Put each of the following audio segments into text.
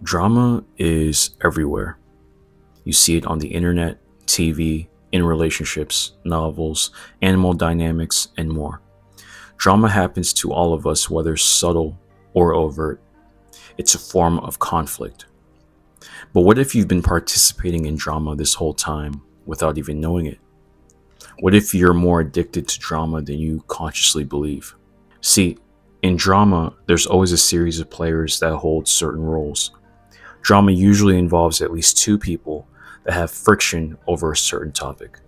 Drama is everywhere. You see it on the internet, TV, in relationships, novels, animal dynamics, and more. Drama happens to all of us, whether subtle or overt. It's a form of conflict. But what if you've been participating in drama this whole time without even knowing it? What if you're more addicted to drama than you consciously believe? See, in drama, there's always a series of players that hold certain roles. Drama usually involves at least two people that have friction over a certain topic.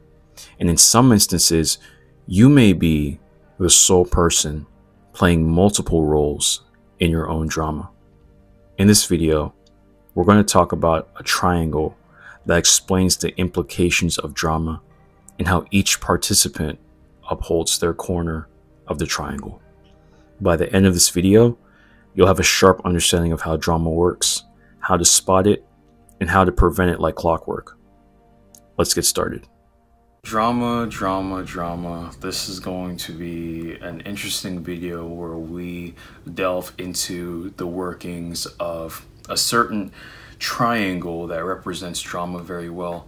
And in some instances, you may be the sole person playing multiple roles in your own drama. In this video, we're going to talk about a triangle that explains the implications of drama and how each participant upholds their corner of the triangle. By the end of this video, you'll have a sharp understanding of how drama works, how to spot it, and how to prevent it like clockwork. Let's get started. Drama. This is going to be an interesting video where we delve into the workings of a certain triangle that represents drama very well,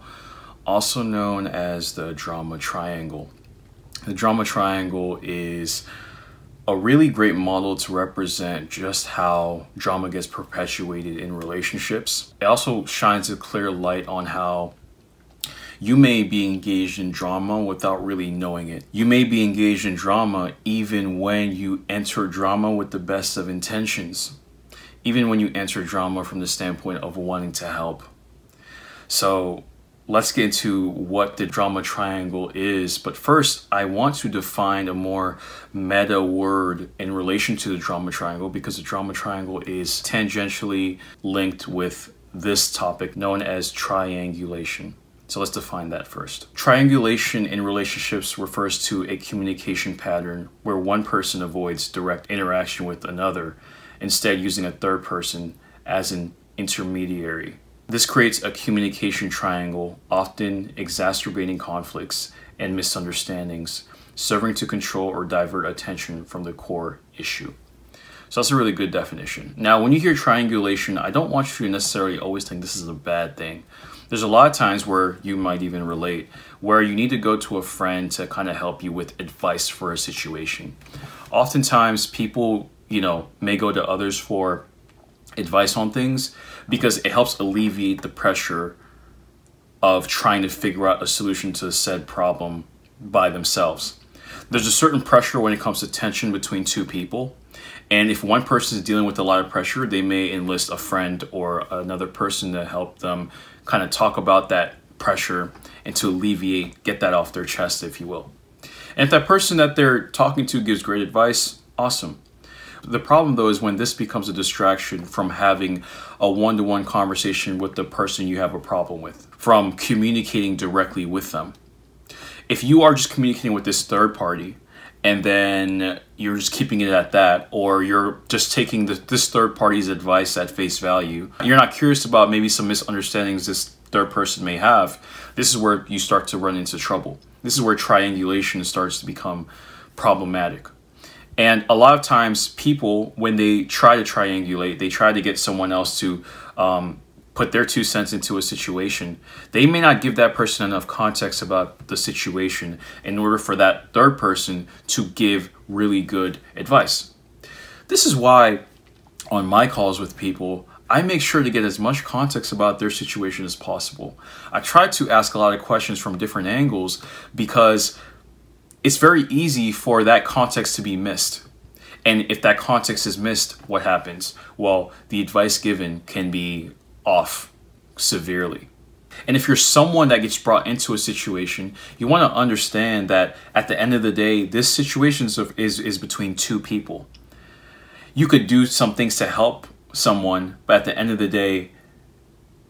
also known as the drama triangle. The drama triangle is a really great model to represent just how drama gets perpetuated in relationships. It also shines a clear light on how you may be engaged in drama without really knowing it. You may be engaged in drama even when you enter drama with the best of intentions, even when you enter drama from the standpoint of wanting to help. So let's get into what the drama triangle is. But first, I want to define a more meta word in relation to the drama triangle, because the drama triangle is tangentially linked with this topic known as triangulation. So let's define that first. Triangulation in relationships refers to a communication pattern where one person avoids direct interaction with another, instead using a third person as an intermediary. This creates a communication triangle, often exacerbating conflicts and misunderstandings, serving to control or divert attention from the core issue. So that's a really good definition. Now, when you hear triangulation, I don't want you to necessarily always think this is a bad thing. There's a lot of times where you might even relate, where you need to go to a friend to kind of help you with advice for a situation. Oftentimes, people, may go to others for advice on things because it helps alleviate the pressure of trying to figure out a solution to said problem by themselves. There's a certain pressure when it comes to tension between two people. And if one person is dealing with a lot of pressure, they may enlist a friend or another person to help them kind of talk about that pressure and to alleviate, get that off their chest, if you will. And if that person that they're talking to gives great advice, awesome. The problem, though, is when this becomes a distraction from having a one-to-one conversation with the person you have a problem with, from communicating directly with them. If you are just communicating with this third party and then you're just keeping it at that, or you're just taking this third party's advice at face value, you're not curious about maybe some misunderstandings this third person may have, this is where you start to run into trouble. This is where triangulation starts to become problematic. And a lot of times people, when they try to triangulate, they try to get someone else to put their 2 cents into a situation. They may not give that person enough context about the situation in order for that third person to give really good advice. This is why on my calls with people, I make sure to get as much context about their situation as possible. I try to ask a lot of questions from different angles because it's very easy for that context to be missed. And if that context is missed, what happens? Well, the advice given can be off severely. And if you're someone that gets brought into a situation, you want to understand that at the end of the day, this situation is between two people. You could do some things to help someone, but at the end of the day,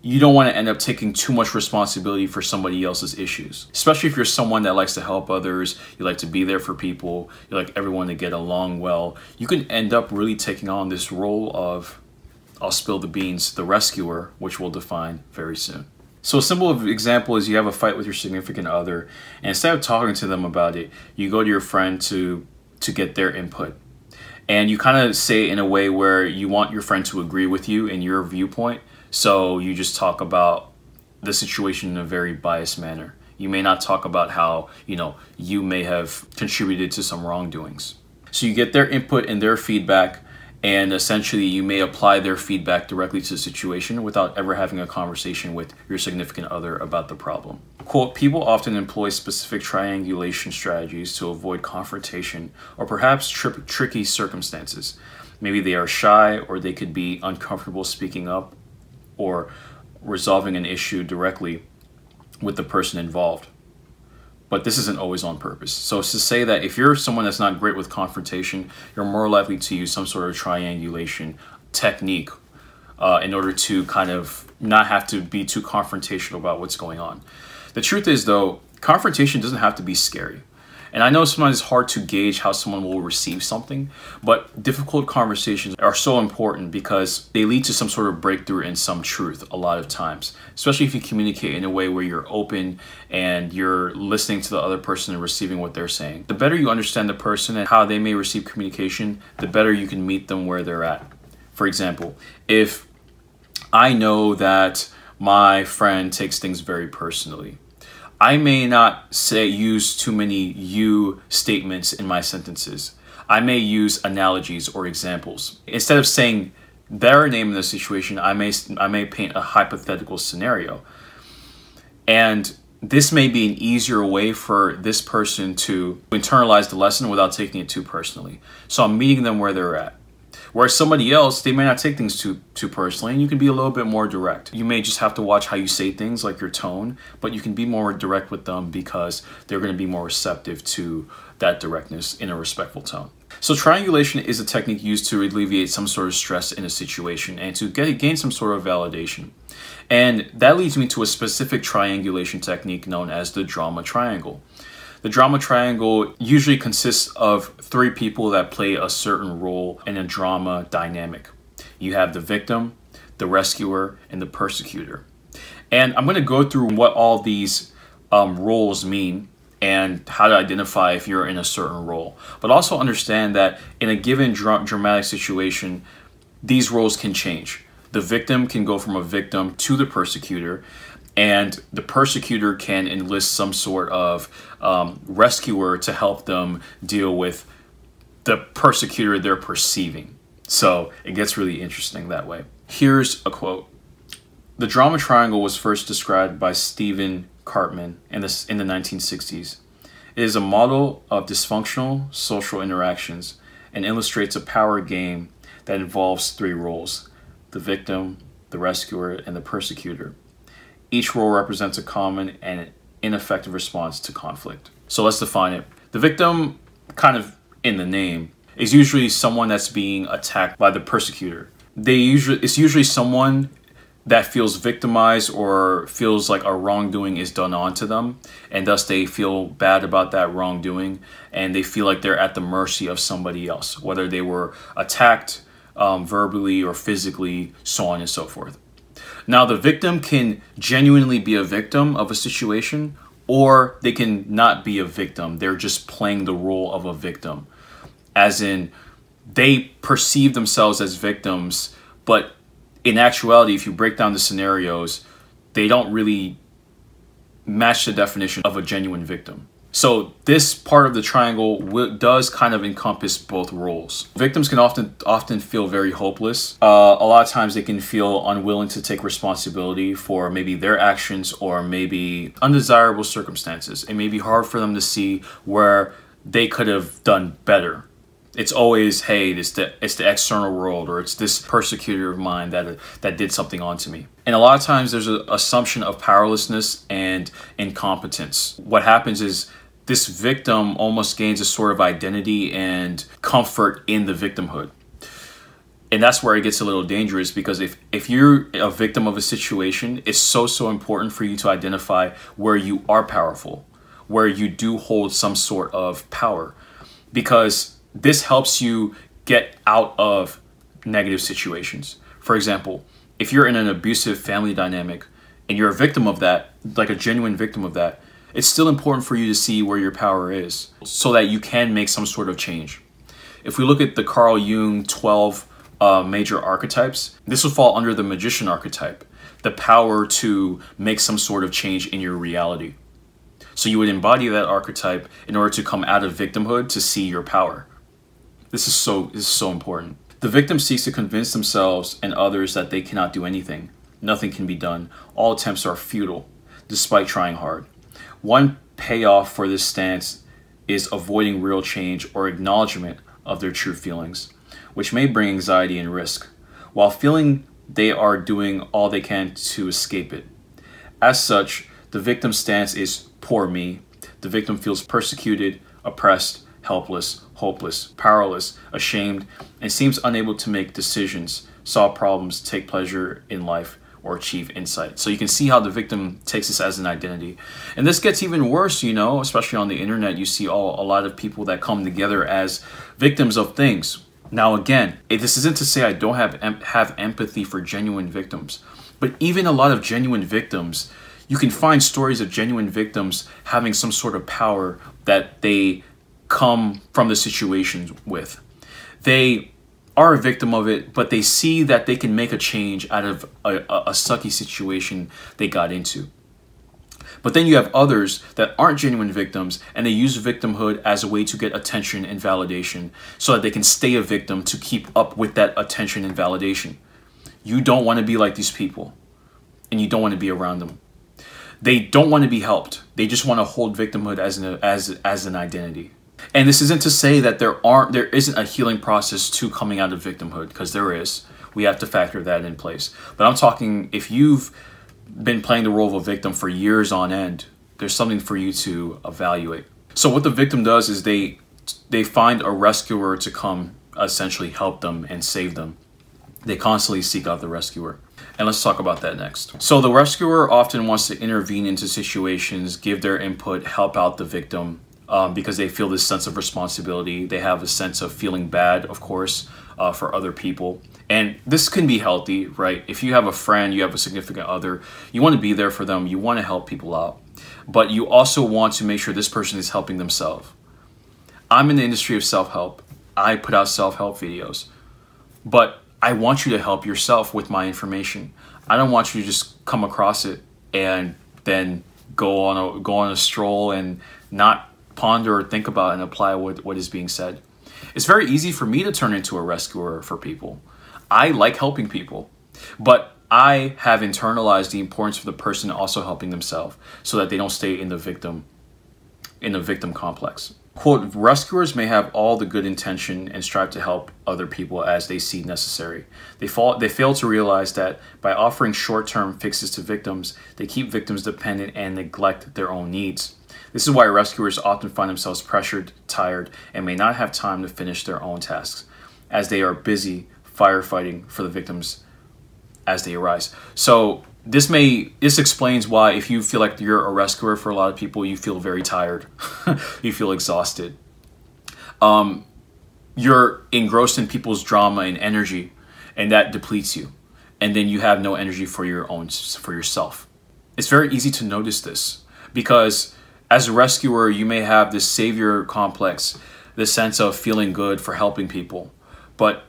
you don't want to end up taking too much responsibility for somebody else's issues. Especially if you're someone that likes to help others, you like to be there for people, you like everyone to get along well. You can end up really taking on this role of, I'll spill the beans, the rescuer, which we'll define very soon. So a simple example is you have a fight with your significant other, and instead of talking to them about it, you go to your friend to get their input. And you kind of say it in a way where you want your friend to agree with you in your viewpoint. So you just talk about the situation in a very biased manner. You may not talk about how, you may have contributed to some wrongdoings. So you get their input and their feedback, and essentially you may apply their feedback directly to the situation without ever having a conversation with your significant other about the problem. Quote, people often employ specific triangulation strategies to avoid confrontation or perhaps tricky circumstances. Maybe they are shy, or they could be uncomfortable speaking up or resolving an issue directly with the person involved. But this isn't always on purpose. So it's to say that if you're someone that's not great with confrontation, you're more likely to use some sort of triangulation technique in order to kind of not have to be too confrontational about what's going on. The truth is, though, confrontation doesn't have to be scary. And I know sometimes it's hard to gauge how someone will receive something, but difficult conversations are so important because they lead to some sort of breakthrough in some truth a lot of times, especially if you communicate in a way where you're open and you're listening to the other person and receiving what they're saying. The better you understand the person and how they may receive communication, the better you can meet them where they're at. For example, if I know that my friend takes things very personally, I may not use too many you statements in my sentences. I may use analogies or examples. Instead of saying their name in the situation, I may paint a hypothetical scenario. And this may be an easier way for this person to internalize the lesson without taking it too personally. So I'm meeting them where they're at. Whereas somebody else, they may not take things too personally, and you can be a little bit more direct. You may just have to watch how you say things, like your tone, but you can be more direct with them because they're going to be more receptive to that directness in a respectful tone. So triangulation is a technique used to alleviate some sort of stress in a situation and to gain some sort of validation. And that leads me to a specific triangulation technique known as the drama triangle. The drama triangle usually consists of three people that play a certain role in a drama dynamic. You have the victim, the rescuer, and the persecutor. And I'm going to go through what all these roles mean and how to identify if you're in a certain role. But also understand that in a given dramatic situation, these roles can change. The victim can go from a victim to the persecutor, and the persecutor can enlist some sort of rescuer to help them deal with the persecutor they're perceiving. So it gets really interesting that way. Here's a quote. The drama triangle was first described by Stephen Cartman in the 1960s. It is a model of dysfunctional social interactions and illustrates a power game that involves three roles: the victim, the rescuer, and the persecutor. Each role represents a common and ineffective response to conflict. So let's define it. The victim, kind of in the name, is usually someone that's being attacked by the persecutor. It's usually someone that feels victimized or feels like a wrongdoing is done onto them, and thus they feel bad about that wrongdoing, and they feel like they're at the mercy of somebody else, whether they were attacked verbally or physically, so on and so forth. Now, the victim can genuinely be a victim of a situation, or they can not be a victim. They're just playing the role of a victim, as in they perceive themselves as victims, but in actuality, if you break down the scenarios, they don't really match the definition of a genuine victim. So this part of the triangle does kind of encompass both roles. Victims can often feel very hopeless. A lot of times they can feel unwilling to take responsibility for maybe their actions or maybe undesirable circumstances. It may be hard for them to see where they could have done better. It's always, hey, it's the external world, or it's this persecutor of mine that did something onto me. And a lot of times there's an assumption of powerlessness and incompetence. What happens is this victim almost gains a sort of identity and comfort in the victimhood. And that's where it gets a little dangerous, because if you're a victim of a situation, it's so important for you to identify where you are powerful, where you do hold some sort of power, because this helps you get out of negative situations. For example, if you're in an abusive family dynamic and you're a victim of that, like a genuine victim of that, it's still important for you to see where your power is so that you can make some sort of change. If we look at the Carl Jung 12 major archetypes, this will fall under the magician archetype, the power to make some sort of change in your reality. So you would embody that archetype in order to come out of victimhood to see your power. This is so important. The victim seeks to convince themselves and others that they cannot do anything. Nothing can be done. All attempts are futile, despite trying hard. One payoff for this stance is avoiding real change or acknowledgement of their true feelings, which may bring anxiety and risk, while feeling they are doing all they can to escape it. As such, the victim stance is poor me. The victim feels persecuted, oppressed, helpless, hopeless, powerless, ashamed, and seems unable to make decisions, solve problems, take pleasure in life, or achieve insight. So you can see how the victim takes this as an identity. And this gets even worse, you know, especially on the internet. You see a lot of people that come together as victims of things. Now again, this isn't to say I don't have empathy for genuine victims, but even a lot of genuine victims, you can find stories of genuine victims having some sort of power that they come from the situations with. They are a victim of it, but they see that they can make a change out of a sucky situation they got into. But then you have others that aren't genuine victims, and they use victimhood as a way to get attention and validation so that they can stay a victim to keep up with that attention and validation. You don't want to be like these people, and you don't want to be around them. They don't want to be helped. They just want to hold victimhood as an identity. And this isn't to say that there isn't a healing process to coming out of victimhood, because there is. We have to factor that in place. But I'm talking, if you've been playing the role of a victim for years on end, there's something for you to evaluate. So what the victim does is they find a rescuer to come essentially help them and save them. They constantly seek out the rescuer. And let's talk about that next. So the rescuer often wants to intervene into situations, give their input, help out the victim, because they feel this sense of responsibility. They have a sense of feeling bad, of course, for other people. And this can be healthy, right? If you have a friend, you have a significant other, you want to be there for them. You want to help people out. But you also want to make sure this person is helping themselves. I'm in the industry of self-help. I put out self-help videos. But I want you to help yourself with my information. I don't want you to just come across it and then go on a stroll and not ponder or think about and apply what is being said. It's very easy for me to turn into a rescuer for people. I like helping people, but I have internalized the importance of the person also helping themselves so that they don't stay in the victim complex. Quote, rescuers may have all the good intention and strive to help other people as they see necessary. They fail to realize that by offering short-term fixes to victims, they keep victims dependent and neglect their own needs. This is why rescuers often find themselves pressured, tired, and may not have time to finish their own tasks, as they are busy firefighting for the victims as they arise. So this explains why if you feel like you're a rescuer for a lot of people, you feel very tired, you feel exhausted. You're engrossed in people's drama and energy, and that depletes you. And then you have no energy for yourself. It's very easy to notice this because as a rescuer, you may have this savior complex, this sense of feeling good for helping people. But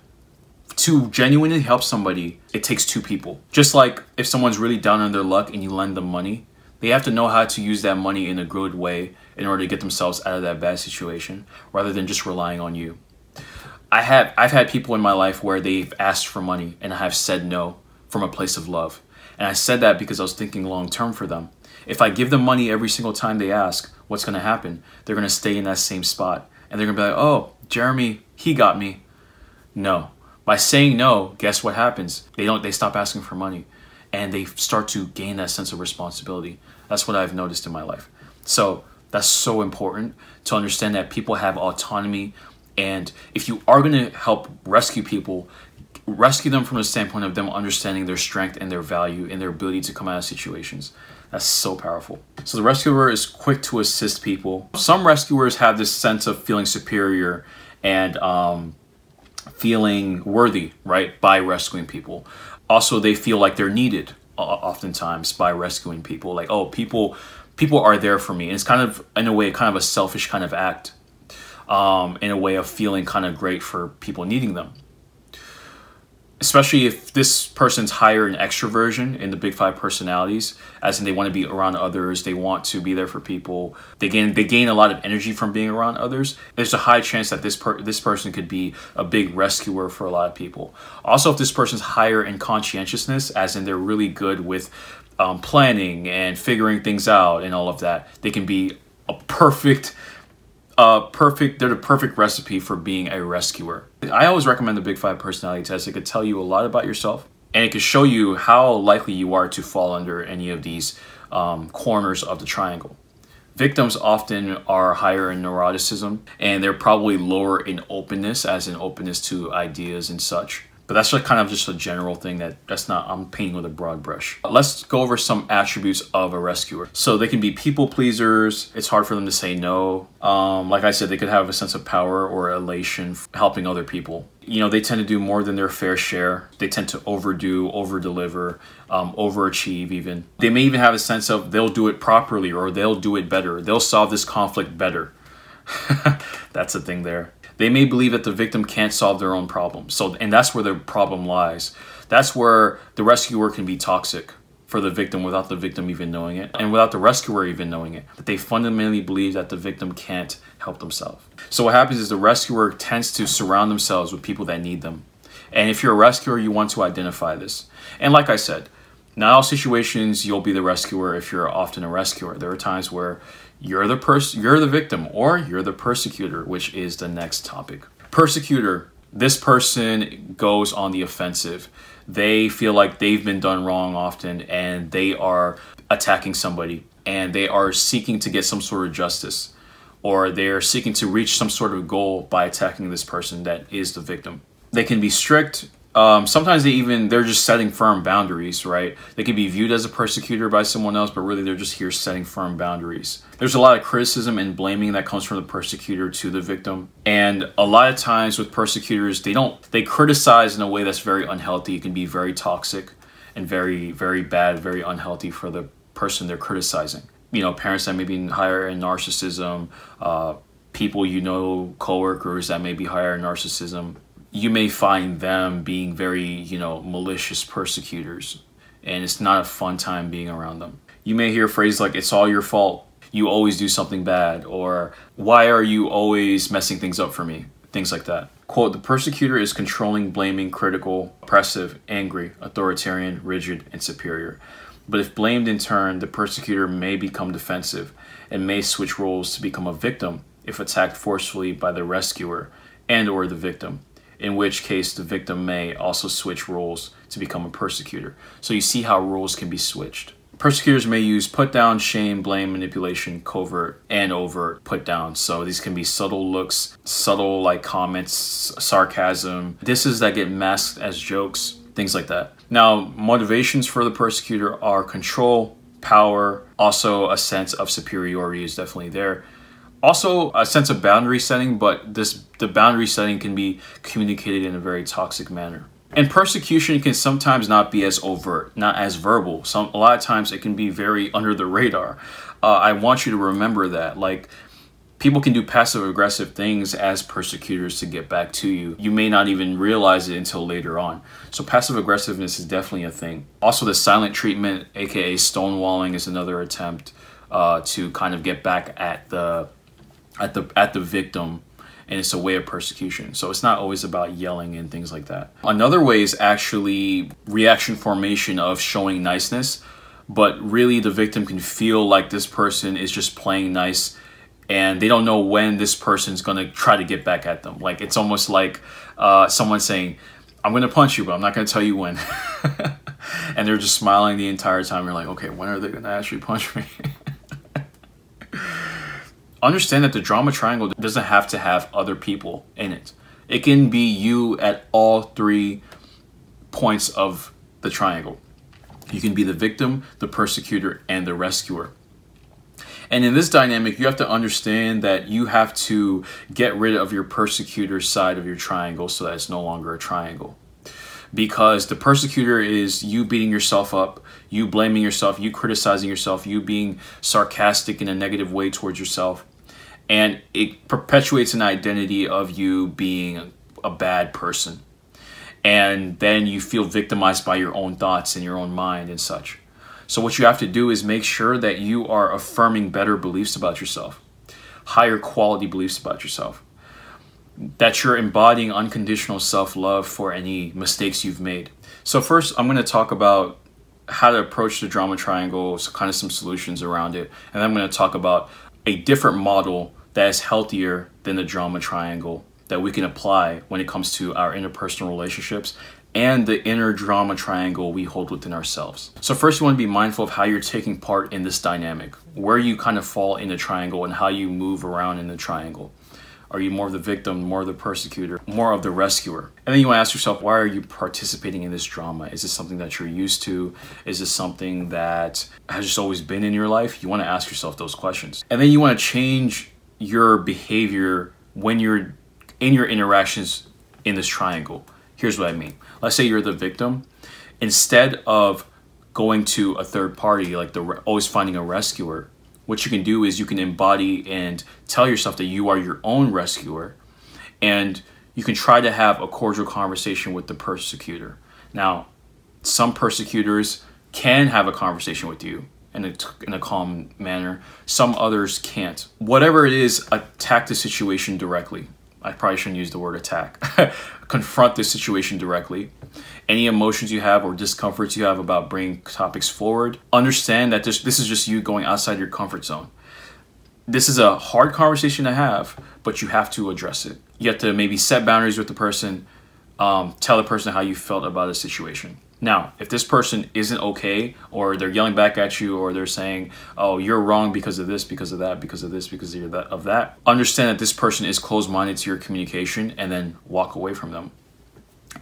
to genuinely help somebody, it takes two people. Just like if someone's really down on their luck and you lend them money, they have to know how to use that money in a good way in order to get themselves out of that bad situation, rather than just relying on you. I've had people in my life where they've asked for money and I have said no from a place of love. And I said that because I was thinking long term for them. If I give them money every single time they ask, what's going to happen? They're going to stay in that same spot. And they're going to be like, oh, Jeremy, he got me. No. By saying no, guess what happens? They stop asking for money. And they start to gain that sense of responsibility. That's what I've noticed in my life. So that's so important to understand that people have autonomy. And if you are going to help rescue people, rescue them from the standpoint of them understanding their strength and their value and their ability to come out of situations. That's so powerful. So the rescuer is quick to assist people. Some rescuers have this sense of feeling superior and feeling worthy, right, by rescuing people. Also, they feel like they're needed oftentimes by rescuing people. Like, oh, people are there for me. And it's kind of, in a way, kind of a selfish kind of act. in a way of feeling kind of great for people needing them. Especially if this person's higher in extroversion in the big five personalities, as in they want to be around others, they want to be there for people, they gain a lot of energy from being around others. There's a high chance that this person could be a big rescuer for a lot of people. Also, if this person's higher in conscientiousness, as in they're really good with planning and figuring things out and all of that, they can be a they're the perfect recipe for being a rescuer. I always recommend the Big Five personality test. It could tell you a lot about yourself, and it could show you how likely you are to fall under any of these corners of the triangle. Victims often are higher in neuroticism, and they're probably lower in openness, as in openness to ideas and such. But that's like kind of just a general thing I'm painting with a broad brush. Let's go over some attributes of a rescuer. So they can be people pleasers. It's hard for them to say no. Like I said, they could have a sense of power or elation helping other people. You know, they tend to do more than their fair share. They tend to overdo, over-deliver, overachieve even. They may even have a sense of they'll do it properly or they'll do it better. They'll solve this conflict better. That's a thing there. They may believe that the victim can't solve their own problem. And that's where the problem lies. That's where the rescuer can be toxic for the victim without the victim even knowing it, and without the rescuer even knowing it. But they fundamentally believe that the victim can't help themselves. So what happens is the rescuer tends to surround themselves with people that need them. And if you're a rescuer, you want to identify this. And like I said, not all situations you'll be the rescuer if you're often a rescuer. There are times where you're the victim, or you're the persecutor, which is the next topic. Persecutor, this person goes on the offensive. They feel like they've been done wrong often, and they are attacking somebody, and they are seeking to get some sort of justice, or they're seeking to reach some sort of goal by attacking this person that is the victim. They can be strict. Sometimes they're just setting firm boundaries, right? They can be viewed as a persecutor by someone else, but really they're just here setting firm boundaries. There's a lot of criticism and blaming that comes from the persecutor to the victim. And a lot of times with persecutors, they criticize in a way that's very unhealthy. It can be very toxic and very, very bad, very unhealthy for the person they're criticizing. You know, parents that may be higher in narcissism, people you know, coworkers that may be higher in narcissism. You may find them being very, you know, malicious persecutors, and it's not a fun time being around them. You may hear phrases like, "It's all your fault. You always do something bad," or "Why are you always messing things up for me?" Things like that. Quote, "The persecutor is controlling, blaming, critical, oppressive, angry, authoritarian, rigid, and superior. But if blamed in turn, the persecutor may become defensive and may switch roles to become a victim if attacked forcefully by the rescuer and or the victim, in which case the victim may also switch roles to become a persecutor." So you see how roles can be switched. Persecutors may use put down, shame, blame, manipulation, covert, and overt put down. So these can be subtle looks, subtle like comments, sarcasm, disses that get masked as jokes, things like that. Now, motivations for the persecutor are control, power, also a sense of superiority is definitely there. Also, a sense of boundary setting, but the boundary setting can be communicated in a very toxic manner. And persecution can sometimes not be as overt, not as verbal. A lot of times it can be very under the radar. I want you to remember that. Like, people can do passive-aggressive things as persecutors to get back to you. You may not even realize it until later on. So passive-aggressiveness is definitely a thing. Also, the silent treatment, aka stonewalling, is another attempt to kind of get back at the victim, and it's a way of persecution. So it's not always about yelling and things like that. Another way is actually reaction formation of showing niceness, but really the victim can feel like this person is just playing nice, and they don't know when this person's gonna try to get back at them. Like, it's almost like someone saying, "I'm gonna punch you, but I'm not gonna tell you when." And they're just smiling the entire time. You're like, okay, when are they gonna actually punch me? Understand that the drama triangle doesn't have to have other people in it. It can be you at all 3 points of the triangle. You can be the victim, the persecutor, and the rescuer. And in this dynamic, you have to understand that you have to get rid of your persecutor side of your triangle so that it's no longer a triangle. Because the persecutor is you beating yourself up, you blaming yourself, you criticizing yourself, you being sarcastic in a negative way towards yourself. And it perpetuates an identity of you being a bad person. And then you feel victimized by your own thoughts and your own mind and such. So what you have to do is make sure that you are affirming better beliefs about yourself, higher quality beliefs about yourself, that you're embodying unconditional self-love for any mistakes you've made. So first, I'm going to talk about how to approach the drama triangle, so kind of some solutions around it. And then I'm going to talk about a different model that is healthier than the drama triangle that we can apply when it comes to our interpersonal relationships and the inner drama triangle we hold within ourselves. So first, you want to be mindful of how you're taking part in this dynamic, where you kind of fall in the triangle and how you move around in the triangle. Are you more of the victim, more of the persecutor, more of the rescuer? And then you want to ask yourself, why are you participating in this drama? Is this something that you're used to? Is this something that has just always been in your life? You want to ask yourself those questions. And then you want to change your behavior when you're in your interactions in this triangle. Here's what I mean. Let's say you're the victim. Instead of going to a third party, like always finding a rescuer, what you can do is you can embody and tell yourself that you are your own rescuer, and you can try to have a cordial conversation with the persecutor. Now, some persecutors can have a conversation with you in a calm manner. Some others can't. Whatever it is, attack the situation directly. I probably shouldn't use the word attack. Confront the situation directly. Any emotions you have or discomforts you have about bringing topics forward, understand that this is just you going outside your comfort zone. This is a hard conversation to have, but you have to address it. You have to maybe set boundaries with the person, tell the person how you felt about a situation. Now, if this person isn't okay, or they're yelling back at you, or they're saying, oh, you're wrong because of this, because of that, because of this, because of that, understand that this person is closed-minded to your communication, and then walk away from them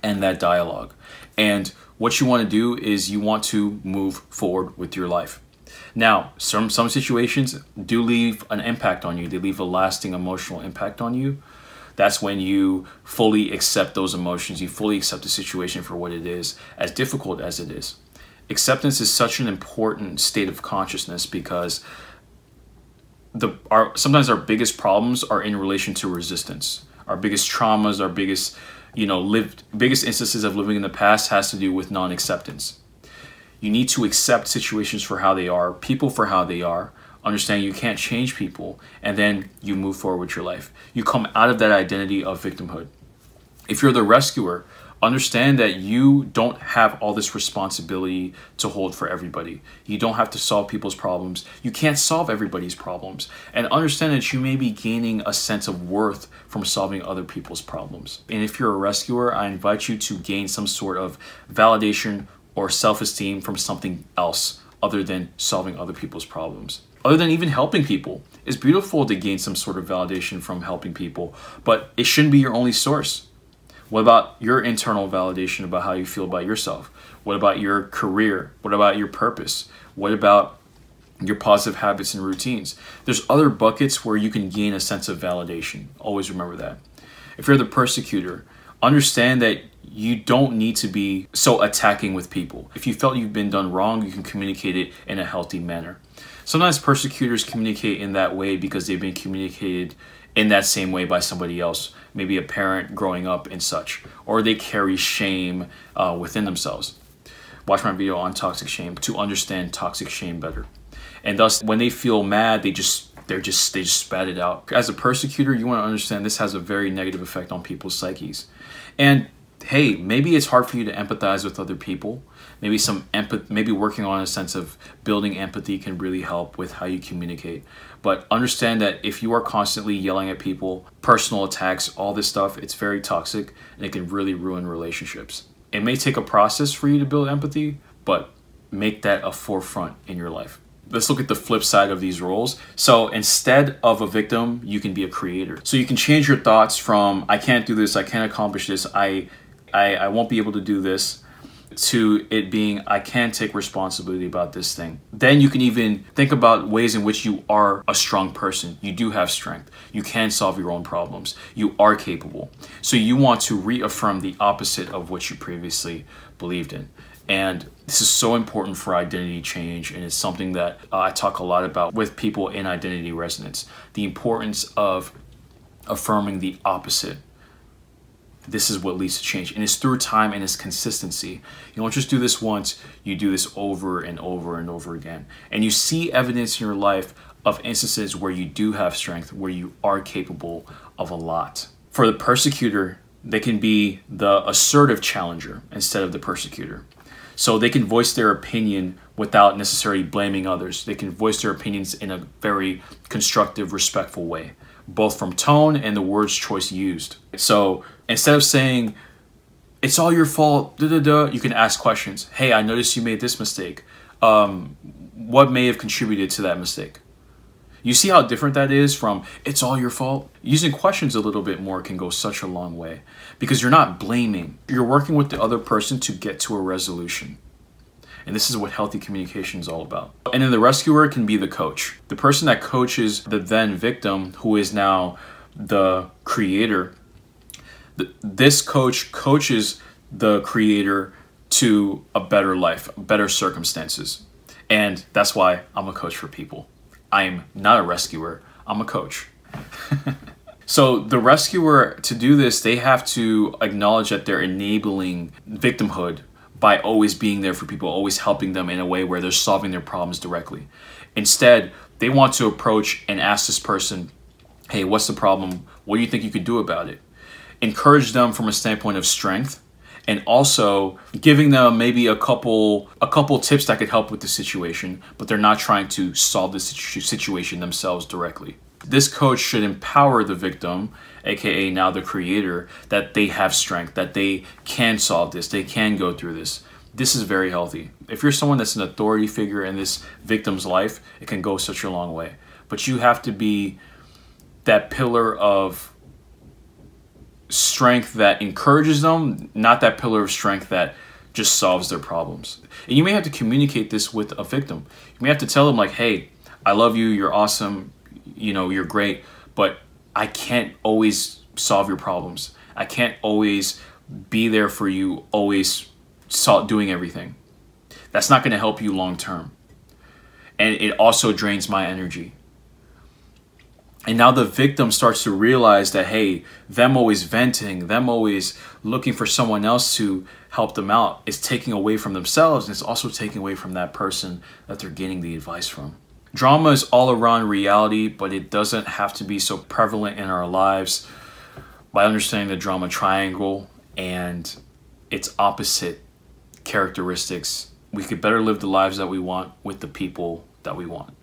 and that dialogue. And what you want to do is you want to move forward with your life. Now, some situations do leave an impact on you. They leave a lasting emotional impact on you. That's when you fully accept those emotions. You fully accept the situation for what it is, as difficult as it is. Acceptance is such an important state of consciousness because sometimes our biggest problems are in relation to resistance. Our biggest traumas, our biggest instances of living in the past has to do with non-acceptance. You need to accept situations for how they are, people for how they are, understand you can't change people, and then you move forward with your life. You come out of that identity of victimhood. If you're the rescuer, understand that you don't have all this responsibility to hold for everybody. You don't have to solve people's problems. You can't solve everybody's problems. And understand that you may be gaining a sense of worth from solving other people's problems. And if you're a rescuer, I invite you to gain some sort of validation or self-esteem from something else other than solving other people's problems. Other than even helping people. It's beautiful to gain some sort of validation from helping people, but it shouldn't be your only source. What about your internal validation about how you feel about yourself? What about your career? What about your purpose? What about your positive habits and routines? There's other buckets where you can gain a sense of validation. Always remember that. If you're the persecutor, understand that you don't need to be so attacking with people. If you felt you've been done wrong, you can communicate it in a healthy manner. Sometimes persecutors communicate in that way because they've been communicated in that same way by somebody else, maybe a parent growing up and such, or they carry shame within themselves. Watch my video on toxic shame to understand toxic shame better. And thus, when they feel mad, they just spat it out. As a persecutor, you want to understand this has a very negative effect on people's psyches. And hey, maybe it's hard for you to empathize with other people. Maybe working on a sense of building empathy can really help with how you communicate. But understand that if you are constantly yelling at people, personal attacks, all this stuff, it's very toxic and it can really ruin relationships. It may take a process for you to build empathy, but make that a forefront in your life. Let's look at the flip side of these roles. So instead of a victim, you can be a creator. So you can change your thoughts from, I can't do this, I can't accomplish this, I won't be able to do this, to it being, I can take responsibility about this thing. Then you can even think about ways in which you are a strong person. You do have strength. You can solve your own problems. You are capable. So you want to reaffirm the opposite of what you previously believed in. And this is so important for identity change, and it's something that I talk a lot about with people in identity resonance. The importance of affirming the opposite. This is what leads to change, and it's through time and it's consistency. You don't just do this once, you do this over and over and over again. And you see evidence in your life of instances where you do have strength, where you are capable of a lot. For the persecutor, they can be the assertive challenger instead of the persecutor. So they can voice their opinion without necessarily blaming others. They can voice their opinions in a very constructive, respectful way, both from tone and the words choice used. So instead of saying, it's all your fault, you can ask questions. Hey, I noticed you made this mistake. What may have contributed to that mistake? You see how different that is from, it's all your fault? Using questions a little bit more can go such a long way, because you're not blaming. You're working with the other person to get to a resolution. And this is what healthy communication is all about. And then the rescuer can be the coach. The person that coaches the then victim, who is now the creator. This coach coaches the creator to a better life, better circumstances. And that's why I'm a coach for people. I'm not a rescuer, I'm a coach. So the rescuer, to do this, they have to acknowledge that they're enabling victimhood by always being there for people, always helping them in a way where they're solving their problems directly. Instead, they want to approach and ask this person, hey, what's the problem? What do you think you could do about it? Encourage them from a standpoint of strength, and also giving them maybe a couple tips that could help with the situation, but they're not trying to solve the situation themselves directly. This coach should empower the victim, aka now the creator, that they have strength, that they can solve this, they can go through this. This is very healthy. If you're someone that's an authority figure in this victim's life, it can go such a long way. But you have to be that pillar of strength that encourages them, not that pillar of strength that just solves their problems. And you may have to communicate this with a victim. You may have to tell them like, hey, I love you, you're awesome, you know, you're great, but I can't always solve your problems. I can't always be there for you, always doing everything. That's not going to help you long term. And it also drains my energy. And now the victim starts to realize that, hey, them always venting, them always looking for someone else to help them out is taking away from themselves, and it's also taking away from that person that they're getting the advice from. Drama is all around reality, but it doesn't have to be so prevalent in our lives. By understanding the drama triangle and its opposite characteristics, we could better live the lives that we want with the people that we want.